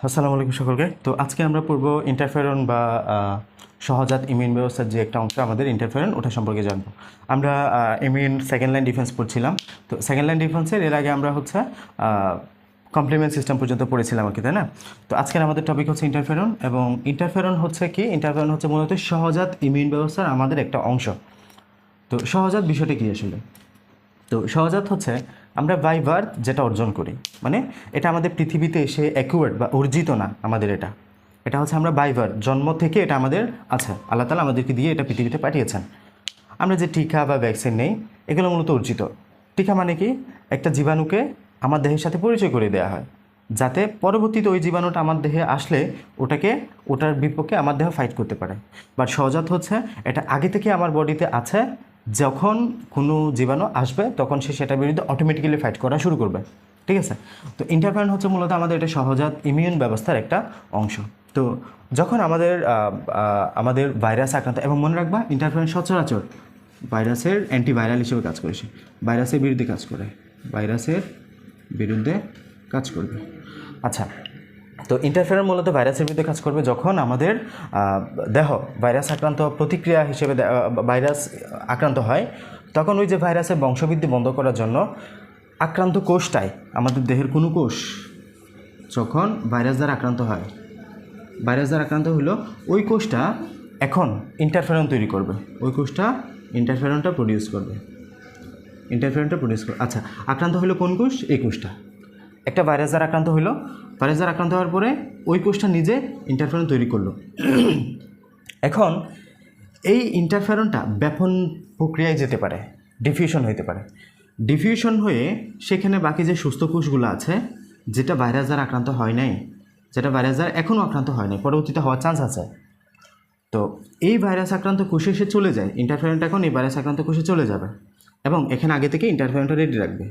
আসসালামু আলাইকুম সকলকে। তো আজকে আমরা পড়ব ইন্টারফেরন বা সহজাত ইমিউন ব্যবস্থার যে একটা অংশ আমাদের ইন্টারফেরন, ওটা সম্পর্কে জানবো। আমরা ইমিউন সেকেন্ড লাইন ডিফেন্স পড়ছিলাম। তো সেকেন্ড লাইন ডিফেন্সের এর আগে আমরা হচ্ছে কমপ্লিমেন্ট সিস্টেম পর্যন্ত পড়েছিলাম আর কি, তাই না? তো আজকের আমাদের টপিক হচ্ছে ইন্টারফেরন। এবং ইন্টারফেরন হচ্ছে কি? ইন্টারফেরন হচ্ছে মূলত সহজাত ইমিউন ব্যবস্থার আমাদের একটা অংশ। তো সহজাত বিষয়টা কী আসলে? তো সহজাত হচ্ছে আমরা বাই বার্থ যেটা অর্জন করি, মানে এটা আমাদের পৃথিবীতে এসে অ্যাকুয়ার্ড বা অর্জিত না আমাদের। এটা হচ্ছে আমরা বাই বার্থ, জন্ম থেকে এটা আমাদের আছে, আল্লাহ তাআলা আমাদেরকে দিয়ে এটা পৃথিবীতে পাঠিয়েছেন। আমরা যে টিকা বা ভ্যাকসিন নেই, এগুলো মূলত অর্জিত। টিকা মানে কি? একটা জীবাণুকে আমার দেহের সাথে পরিচয় করে দেওয়া হয়, যাতে পরবর্তীতে ওই জীবাণুটা আমার দেহে আসলে ওটার বিপক্ষে আমার দেহ ফাইট করতে পারে। বাট সহজাত হচ্ছে এটা আগে থেকে আমার বডিতে আছে, যখন কোনো জীবাণু আসবে তখন সে সেটার বিরুদ্ধে অটোমেটিক্যালি ফাইট করা শুরু করবে। ঠিক আছে? তো ইন্টারফেরন হচ্ছে মূলত আমাদের এটা সহজাত ইমিউন ব্যবস্থার একটা অংশ। তো যখন আমাদের ভাইরাস আক্রান্ত, এবং মনে রাখবা ইন্টারফেরন সচরাচর ভাইরাসের অ্যান্টিভাইরাল হিসেবে কাজ করে। সে ভাইরাসের বিরুদ্ধে কাজ করে, ভাইরাসের বিরুদ্ধে কাজ করবে। আচ্ছা, তো ইন্টারফেরন মূলত ভাইরাসের বিরুদ্ধে কাজ করবে যখন আমাদের দেহ ভাইরাস আক্রান্ত প্রতিক্রিয়া হিসেবে ভাইরাস আক্রান্ত হয়, তখন ওই যে ভাইরাসের বংশবৃদ্ধি বন্ধ করার জন্য আক্রান্ত কোষটায়, আমাদের দেহের কোনো কোষ যখন ভাইরাস দ্বারা আক্রান্ত হয়, ভাইরাস দ্বারা আক্রান্ত হলো, ওই কোষটা এখন ইন্টারফেরন তৈরি করবে। ওই কোষটা ইন্টারফেরনটা প্রডিউস করবে। আচ্ছা, আক্রান্ত হলো কোন কোষ? এই কোষটা। একটা ভাইরাস দ্বারা আক্রান্ত হলো, ভাইরাস দ্বারা আক্রান্ত হওয়ার পরে ওই কোষটা নিজে ইন্টারফেরন তৈরি করলো। এখন এই ইন্টারফেরনটা ব্যাপন প্রক্রিয়ায় যেতে পারে, ডিফিউশন হইতে পারে। ডিফিউশন হয়ে সেখানে বাকি যে সুস্থ কোষগুলো আছে, যেটা ভাইরাস দ্বারা আক্রান্ত হয় নাই, যেটা ভাইরাস দ্বারা এখনও আক্রান্ত হয় নাই, পরবর্তীতে হওয়ার চান্স আছে। তো এই ভাইরাস আক্রান্ত কোষে সে চলে যায়, ইন্টারফেরনটা এখন এই ভাইরাস আক্রান্ত কোষে চলে যাবে এবং এখানে আগে থেকে ইন্টারফেরনটা রেডি রাখবে।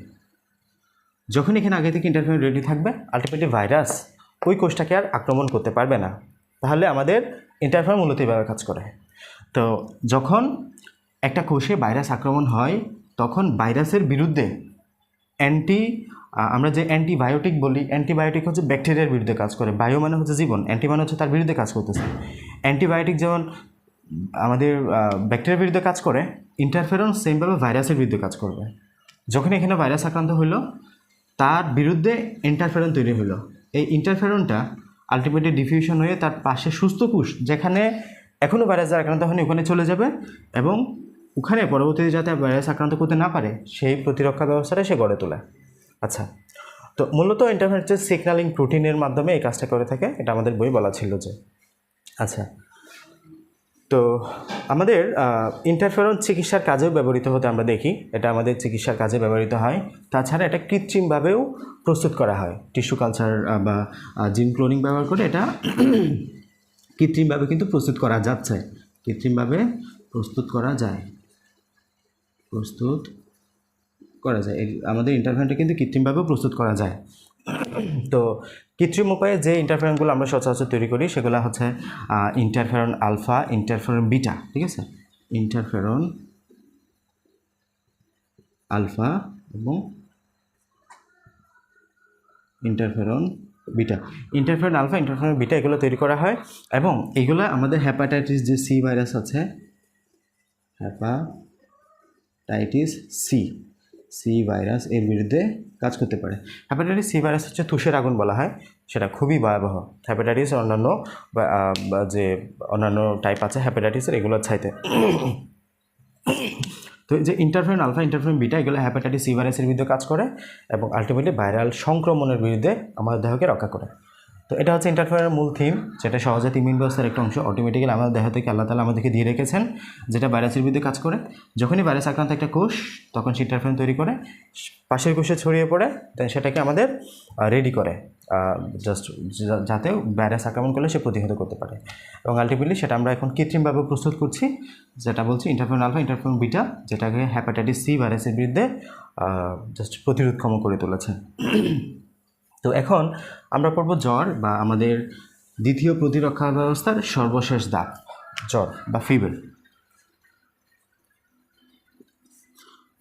যখন এখানে আগে থেকে ইন্টারফেরন রেডি থাকবে, আলটিমেটলি ভাইরাস ওই কোষটাকে আর আক্রমণ করতে পারবে না। তাহলে আমাদের ইন্টারফেরন মূলত এভাবে কাজ করে। তো যখন একটা কোষে ভাইরাস আক্রমণ হয়, তখন ভাইরাসের বিরুদ্ধে আমরা যে অ্যান্টিবায়োটিক বলি, অ্যান্টিবায়োটিক হচ্ছে ব্যাকটেরিয়ার বিরুদ্ধে কাজ করে। বায়ো মানে হচ্ছে জীবন, অ্যান্টি মানে হচ্ছে তার বিরুদ্ধে কাজ করতেছে। অ্যান্টিবায়োটিক যেমন আমাদের ব্যাকটেরিয়ার বিরুদ্ধে কাজ করে, ইন্টারফেরন সেমভাবে ভাইরাসের বিরুদ্ধে কাজ করবে। যখন এখানে ভাইরাস আক্রান্ত হলো, তার বিরুদ্ধে ইন্টারফেরন তৈরি হলো। এই ইন্টারফেরনটা আলটিমেটলি ডিফিউশন হয়ে তার পাশে সুস্থ কোষ, যেখানে এখনও ভাইরাস দ্বারা আক্রান্ত হয়নি, ওখানে চলে যাবে এবং ওখানে পরবর্তীতে যাতে ভাইরাস আক্রান্ত করতে না পারে সেই প্রতিরক্ষা ব্যবস্থাটা সে গড়ে তোলে। আচ্ছা, তো মূলত ইন্টারফেরন হচ্ছে সিগন্যালিং প্রোটিনের মাধ্যমে এই কাজটা করে থাকে, এটা আমাদের বই বলা ছিল যে। আচ্ছা, তো আমাদের ইন্টারফেরন চিকিৎসার কাজেও ব্যবহৃত হতে আমরা দেখি, এটা আমাদের চিকিৎসার কাজে ব্যবহৃত হয়। তাছাড়া এটা কৃত্রিমভাবেও প্রস্তুত করা হয়, টিস্যু কালচার বা জিন ক্লোনিং ব্যবহার করে এটা কৃত্রিমভাবে কিন্তু প্রস্তুত করা যাচ্ছে। কৃত্রিমভাবে প্রস্তুত করা যায় আমাদের ইন্টারফেরনটা কিন্তু কৃত্রিমভাবেও প্রস্তুত করা যায়। তো কৃত্রিম উপায়ে যে ইন্টারফেরনগুলো আমরা সচরাচর তৈরি করি, সেগুলো হচ্ছে ইন্টারফেরন আলফা, ইন্টারফেরন বিটা। ঠিক আছে, ইন্টারফেরন আলফা এবং interferon beta. Interferon alpha, interferon beta এগুলো তৈরি করা হয় এবং এগুলো আমাদের হ্যাপাটাইটিস যে সি ভাইরাস আছে, হ্যাপাটাইটিস সি ভাইরাস এর বিরুদ্ধে কাজ করতে পারে। হ্যাপাটাইটিস সি ভাইরাস হচ্ছে তুষের আগুন বলা হয়, সেটা খুবই ভয়াবহ। হ্যাপাটাইটিস অন্যান্য যে অন্যান্য টাইপ আছে হ্যাপাটাইটিসের, এগুলোর চাইতে। তো যে ইন্টারফেরন আলফা, ইন্টারফেরন বিটা, এগুলো হ্যাপাটাইটিস সি ভাইরাসের বিরুদ্ধে কাজ করে এবং আলটিমেটলি ভাইরাল সংক্রমণের বিরুদ্ধে আমাদের দেহকে রক্ষা করে। তো এটা হচ্ছে ইন্টারফেরনের মূল থিম, যেটা সহজাত ইমিউন ব্যবস্থার একটা অংশ। অটোমেটিক্যালি আমাদের দেহ থেকে আল্লাহ তাআলা আমাদেরকে দিয়ে রেখেছেন, যেটা ভাইরাসের বিরুদ্ধে কাজ করে। যখনই ভাইরাস আক্রান্ত একটা কোষ, তখন সে ইন্টারফেরন তৈরি করে, পাশের কোষে ছড়িয়ে পড়ে, দেন সেটাকে আমাদের রেডি করে জাস্ট যাতে ভাইরাস আক্রমণ করলে সে প্রতিহত করতে পারে। এবং আলটিমেটলি সেটা আমরা এখন কৃত্রিমভাবে প্রস্তুত করছি, যেটা বলছি ইন্টারফেরন আলফা, ইন্টারফেরন বিটা, যেটাকে হ্যাপাটাইটিস সি ভাইরাসের বিরুদ্ধে জাস্ট প্রতিরোধক্ষম করে তুলেছে। তো এখন আমরা পড়ব জ্বর বা আমাদের দ্বিতীয় প্রতিরক্ষা ব্যবস্থার সর্বশেষ ধাপ, জ্বর বা ফিভার।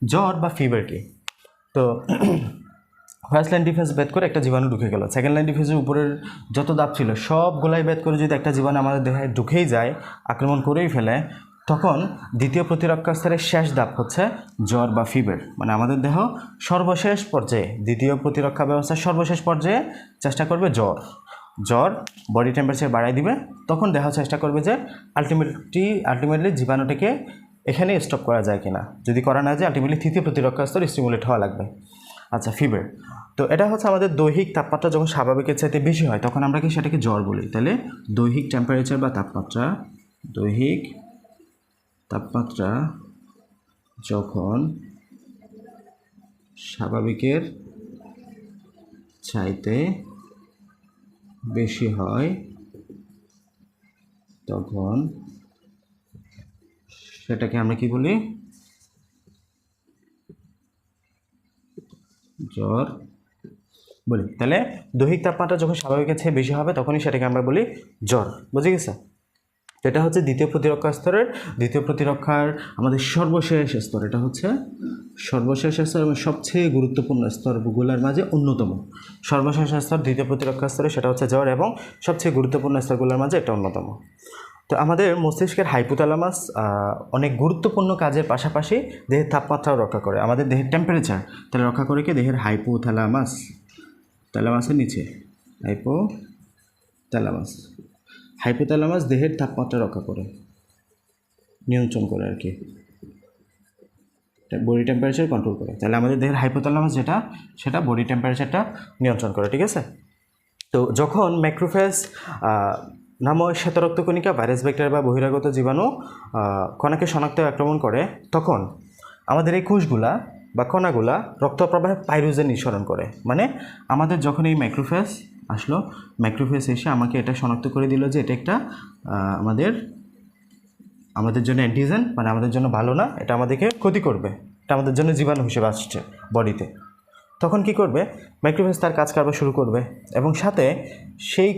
জ্বর বা ফিভার কি? তো ফার্স্ট লাইন ডিফেন্স ভেদ করে একটা জীবাণু ঢুকে গেল, সেকেন্ড লাইন ডিফেন্সের উপরের যত দাব ছিল সবগুলাই ভেদ করে যদি একটা জীবাণু আমাদের দেহে ঢুকেই যায়, আক্রমণ করেই ফেলে, তখন দ্বিতীয় প্রতিরক্ষা স্তরের শেষ ধাপ হচ্ছে জ্বর বা ফিভার। মানে আমাদের দেহ সর্বশেষ পর্যায়ে, দ্বিতীয় প্রতিরক্ষা ব্যবস্থার সর্বশেষ পর্যায়ে চেষ্টা করবে জ্বর বডি টেম্পারেচার বাড়াই দিবে, তখন দেহ চেষ্টা করবে যে আলটিমেটলি জীবাণুটাকে এখানে স্টপ করা যায় কিনা। যদি করা না যায় আলটিমেটলি তৃতীয় প্রতিরক্ষা স্তর স্টিমুলেট হওয়া লাগবে। আচ্ছা, ফিভার, তো এটা হচ্ছে আমাদের দৈহিক তাপমাত্রা যখন স্বাভাবিকের চাইতে বেশি হয় তখন আমরা কি সেটাকে জ্বর বলি। তাহলে দৈহিক টেম্পারেচার বা তাপমাত্রা, দৈহিক তাপমাত্রা যখন স্বাভাবিকের চাইতে বেশি হয় তখন সেটাকে আমরা কি বলি, জ্বর বলি। তাহলে দৈহিক তাপমাত্রা যখন স্বাভাবিকের চেয়ে বেশি হবে তখনই সেটাকে আমরা বলি জ্বর। বুঝে গেছে? এটা হচ্ছে দ্বিতীয় প্রতিরক্ষার আমাদের সর্বশেষ স্তর। এটা হচ্ছে সর্বশেষ স্তর এবং সবচেয়ে গুরুত্বপূর্ণ স্তরগুলোর মাঝে অন্যতম। সর্বশেষ স্তর দ্বিতীয় প্রতিরক্ষা স্তরে, সেটা হচ্ছে জ্বর, এবং সবচেয়ে গুরুত্বপূর্ণ স্তরগুলোর মাঝে এটা অন্যতম। তো আমাদের মস্তিষ্কের হাইপোথ্যালামাস অনেক গুরুত্বপূর্ণ কাজের পাশাপাশি দেহের তাপমাত্রাও রক্ষা করে, আমাদের দেহের টেম্পারেচার তাহলে রক্ষা করে কি দেহের থ্যালামাসের নিচে হাইপোথ্যালামাস দেহের তাপমাত্রা রক্ষা করে, নিয়ন্ত্রণ করে আর কি, বডি টেম্পারেচার কন্ট্রোল করে। তাহলে আমাদের দেহের হাইপোথ্যালামাস যেটা, সেটা বডি টেম্পারেচারটা নিয়ন্ত্রণ করে। ঠিক আছে? তো যখন ম্যাক্রোফেজ নামক শ্বেতরক্তকণিকা ভাইরাস, ব্যাকটেরিয়া বা বহিরাগত জীবাণু কণাকে শনাক্ত আক্রমণ করে, তখন আমাদের এই কোষগুলা বা কণাগুলা রক্ত প্রবাহে পাইরোজেন নিঃসরণ করে। মানে আমাদের যখন এই ম্যাক্রোফেজ আসলো, ম্যাক্রোফেজ এসে আমাকে এটা শনাক্ত করে দিল যে এটা একটা আমাদের জন্য অ্যান্টিজেন, মানে আমাদের জন্য ভালো না, এটা আমাদেরকে ক্ষতি করবে, এটা আমাদের জন্য জীবাণু হিসেবে আসছে বডিতে। তখন কি করবে, ম্যাক্রোফেজ তার কাজ কারবার শুরু করবে এবং সাথে এই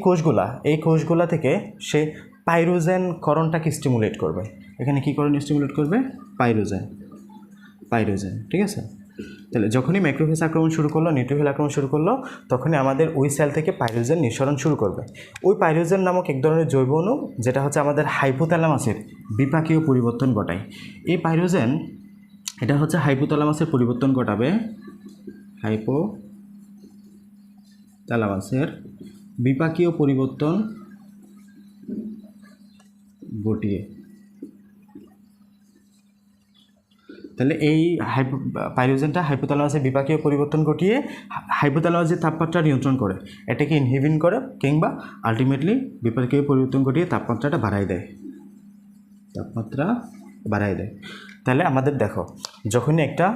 কোষগুলা থেকে সে পাইরোজেন করণটাকে স্টিমুলেট করবে। এখানে কী করণ স্টিমুলেট করবে? পাইরোজেন। ঠিক আছে? তাহলে যখনই ম্যাক্রোফেজ আক্রমণ শুরু করলো, নিউট্রোফিল আক্রমণ শুরু করলো, তখনই আমাদের ওই সেল থেকে পাইরোজেন নিঃসরণ শুরু করবে। ওই পাইরোজেন নামক এক ধরনের জৈব অণু, যেটা হচ্ছে আমাদের হাইপোথ্যালামাসের বিপাকীয় পরিবর্তন ঘটায়। এই পাইরোজেন, এটা হচ্ছে হাইপোথ্যালামাসের পরিবর্তন ঘটাবে, হাইপোথ্যালামাসের বিপাকীয় পরিবর্তন ঘটিয়ে। তাহলে এই পাইরোজেনটা হাইপোথ্যালামাসের বিপাকীয় পরিবর্তন ঘটিয়ে হাইপোথ্যালামাসের তাপমাত্রা নিয়ন্ত্রণ করে, এটাকে ইনহিবিট করে, কিংবা আলটিমেটলি বিপাকীয় পরিবর্তন ঘটিয়ে তাপমাত্রা বাড়ায় দেয়। তাহলে আমাদের দেখো, যখনই একটা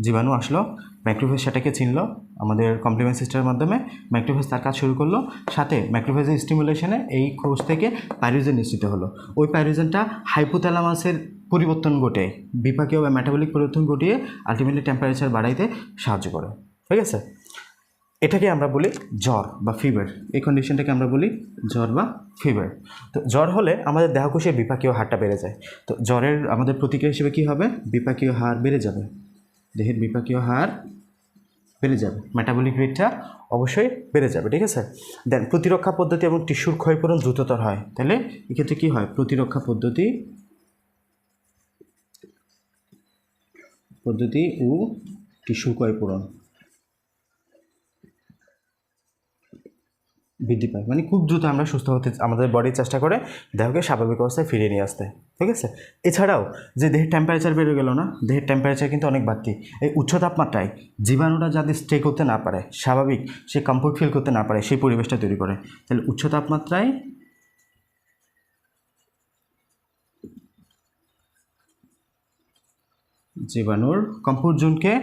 জীবাণু আসলো, ম্যাক্রোফেজ সেটাকে চিনল, আমাদের কমপ্লিমেন্ট সিস্টেমের মাধ্যমে ম্যাক্রোফেজ তার কাজ শুরু করলো, সাথে ম্যাক্রোফেজের স্টিমুলেশনে এই কোষ থেকে পাইরোজেন নিঃসৃত হলো। ওই পাইরোজেনটা হাইপোথ্যালামাসের পরিবর্তন ঘটে, বিপাকীয় বা মেটাবলিক পরিবর্তন ঘটিয়ে আলটিমেটলি টেম্পারেচার বাড়াইতে সাহায্য করে। ঠিক আছে? এটাকে আমরা বলি জ্বর বা ফিভার। এই কন্ডিশনটাকে আমরা বলি জ্বর বা ফিভার। তো জ্বর হলে আমাদের দেহকোষের বিপাকীয় হারটা বেড়ে যায়। তো জ্বরের আমাদের প্রতিক্রিয়া হিসেবে কী হবে? বিপাকীয় হার বেড়ে যাবে, দেহের বিপাকীয় হার বেড়ে যাবে, মেটাবলিক রেটটা অবশ্যই বেড়ে যাবে। ঠিক আছে? দেন প্রতিরক্ষা পদ্ধতি এবং টিস্যুর ক্ষয়পূরণ দ্রুততর হয়। তাহলে এক্ষেত্রে কী হয়? প্রতিরক্ষা পদ্ধতি ও টিস্যু ক্ষয়পূরণ বৃদ্ধি পায়। মানে খুব দ্রুত আমরা সুস্থ হতে, আমাদের বডি চেষ্টা করে দেহকে স্বাভাবিক অবস্থায় ফিরিয়ে নিয়ে আসতে। ঠিক আছে? এছাড়াও যে দেহের টেম্পারেচার বেড়ে গেল না, দেহের টেম্পারেচার কিন্তু অনেক বাড়তি। এই উচ্চ তাপমাত্রায় জীবাণুরা যাতে স্টে করতে না পারে, স্বাভাবিক সে কমফোর্ট ফিল করতে না পারে, সেই পরিবেশটা তৈরি করে। তাহলে উচ্চ তাপমাত্রায় জীবাণুর কমফোর্ট জোনকে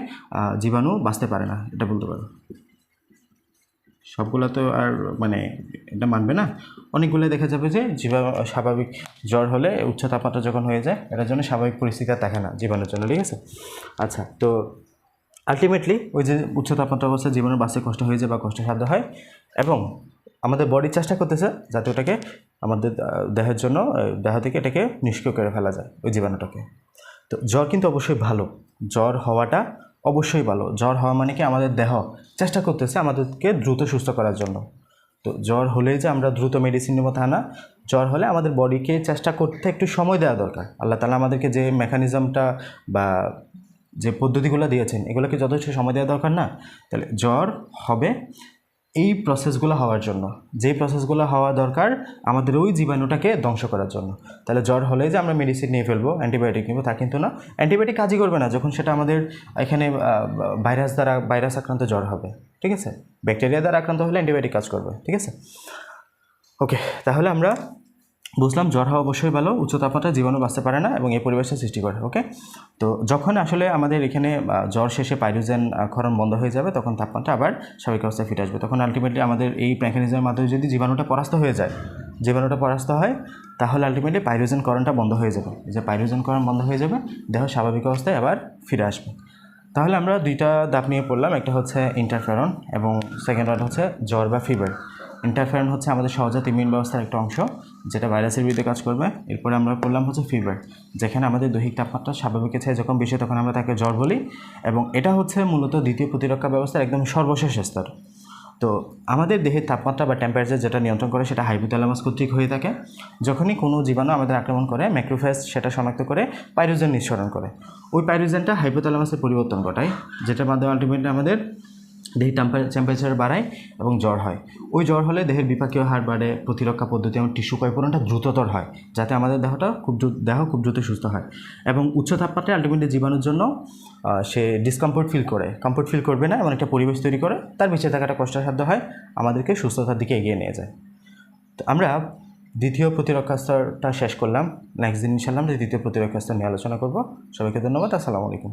জীবাণু বাঁচতে পারে না, এটা বলতে পারো। সবগুলো তো আর মানে এটা মানবে না, অনেকগুলো দেখা যাবে যে স্বাভাবিক জ্বর হলে উচ্চ তাপমাত্রা যখন হয়ে যায়, এটার জন্য স্বাভাবিক পরিস্থিতি আর থাকে না জীবাণুর জন্য। ঠিক আছে? আচ্ছা, তো আলটিমেটলি ওই যে উচ্চ তাপমাত্রা অবস্থায় জীবাণুর বাঁচতে কষ্ট হয়ে যায় বা কষ্টসাধ্য হয়, এবং আমাদের বডি চেষ্টা করতেছে যাতে ওটাকে আমাদের দেহের জন্য, দেহ থেকে এটাকে নিষ্ক্রিয় করে ফেলা যায় ওই জীবাণুটাকে। তো জ্বর কিন্তু অবশ্যই ভালো, জ্বর হওয়াটা অবশ্যই ভালো। জ্বর হওয়া মানে কি আমাদের দেহ চেষ্টা করতেছে আমাদেরকে দ্রুত সুস্থ করার জন্য। তো জ্বর হলেই যে আমরা দ্রুত মেডিসিন নেবো তা না। জ্বর হলে আমাদের বডিকে চেষ্টা করতে একটু সময় দেওয়া দরকার। আল্লাহ তাআলা আমাদেরকে যে মেকানিজমটা বা যে পদ্ধতিগুলো দিয়েছেন এগুলোকে যথেষ্ট সময় দেওয়া দরকার না? তাহলে জ্বর হবে এই প্রসেসগুলো হওয়ার জন্য, যেই প্রসেসগুলো হওয়া দরকার আমাদের ওই জীবাণুটাকে ধ্বংস করার জন্য। তাহলে জ্বর হলেই যে আমরা মেডিসিন নিয়ে ফেলবো, অ্যান্টিবায়োটিক নেবো তা কিন্তু না। অ্যান্টিবায়োটিক কাজই করবে না যখন সেটা আমাদের এখানে ভাইরাস আক্রান্ত জ্বর হবে, ঠিক আছে? ব্যাকটেরিয়া দ্বারা আক্রান্ত হলে অ্যান্টিবায়োটিক কাজ করবে, ঠিক আছে? ওকে, তাহলে আমরা বুঝলাম জ্বর হওয়া অবশ্যই ভালো, উচ্চ তাপমাত্রায় জীবাণু বাঁচতে পারে না এবং এই পরিবেশের সৃষ্টি করে। ওকে, তো যখন আসলে আমাদের এখানে জ্বর শেষে পাইরোজেন ক্ষরণ বন্ধ হয়ে যাবে তখন তাপমাত্রা আবার স্বাভাবিক অবস্থায় ফিরে আসবে। তখন আলটিমেটলি আমাদের এই মেকানিজমের মাধ্যমে যদি জীবাণুটা পরাস্ত হয়ে যায়, জীবাণুটা পরাস্ত হয় তাহলে আলটিমেটলি পাইরোজেন করণটা বন্ধ হয়ে যাবে। যে পাইরোজেন করণ বন্ধ হয়ে যাবে, দেহ স্বাভাবিক অবস্থায় আবার ফিরে আসবে। তাহলে আমরা দুইটা ধাপ নিয়ে পড়লাম, একটা হচ্ছে ইন্টারফেরন এবং সেকেন্ড ওয়ান হচ্ছে জ্বর বা ফিভার। ইন্টারফেরন হচ্ছে আমাদের সহজাত ইমিউন ব্যবস্থার একটা অংশ যেটা ভাইরাসের বিরুদ্ধে কাজ করবে। এরপরে আমরা পড়লাম হচ্ছে ফিভার, যেখানে আমাদের দৈহিক তাপমাত্রা স্বাভাবিকের চেয়ে যখন বেশি তখন আমরা তাকে জ্বর বলি এবং এটা হচ্ছে মূলত দ্বিতীয় প্রতিরক্ষা ব্যবস্থার একদম সর্বশেষ স্তর। তো আমাদের দেহের তাপমাত্রা বা টেম্পারেচার যেটা নিয়ন্ত্রণ করে সেটা হাইপোথ্যালামাস কর্তৃক হয়ে থাকে। যখনই কোনো জীবাণু আমাদের আক্রমণ করে ম্যাক্রোফেজ সেটা শনাক্ত করে পাইরোজেন নিঃসরণ করে। ওই পাইরোজেনটা হাইপোথ্যালামাসের পরিবর্তন ঘটায়, যেটার মাধ্যমে আলটিমেটলি আমাদের দেহের টেম্পারেচার বাড়ায় এবং জ্বর হয়। ওই জ্বর হলে দেহের বিপাকীয় হার বাড়ে, প্রতিরক্ষা পদ্ধতি এবং টিস্যু ক্ষয়পূরণটা দ্রুততর হয়, যাতে আমাদের দেহ খুব দ্রুত সুস্থ হয়। এবং উচ্চ তাপমাত্রায় আলটিমেটলি জীবাণুর জন্য সে ডিসকমফোর্ট ফিল করে, কমফোর্ট ফিল করবে না, এমন একটা পরিবেশ তৈরি করে তার বেঁচে থাকাটা কষ্টসাধ্য হয়, আমাদেরকে সুস্থতার দিকে এগিয়ে নিয়ে যায়। তো আমরা দ্বিতীয় প্রতিরক্ষা স্তরটা শেষ করলাম। নেক্সট দিন ইনশাআল্লাহ আমরা দ্বিতীয় প্রতিরক্ষা স্তর নিয়ে আলোচনা করব। সবাইকে ধন্যবাদ। আসসালামু আলাইকুম।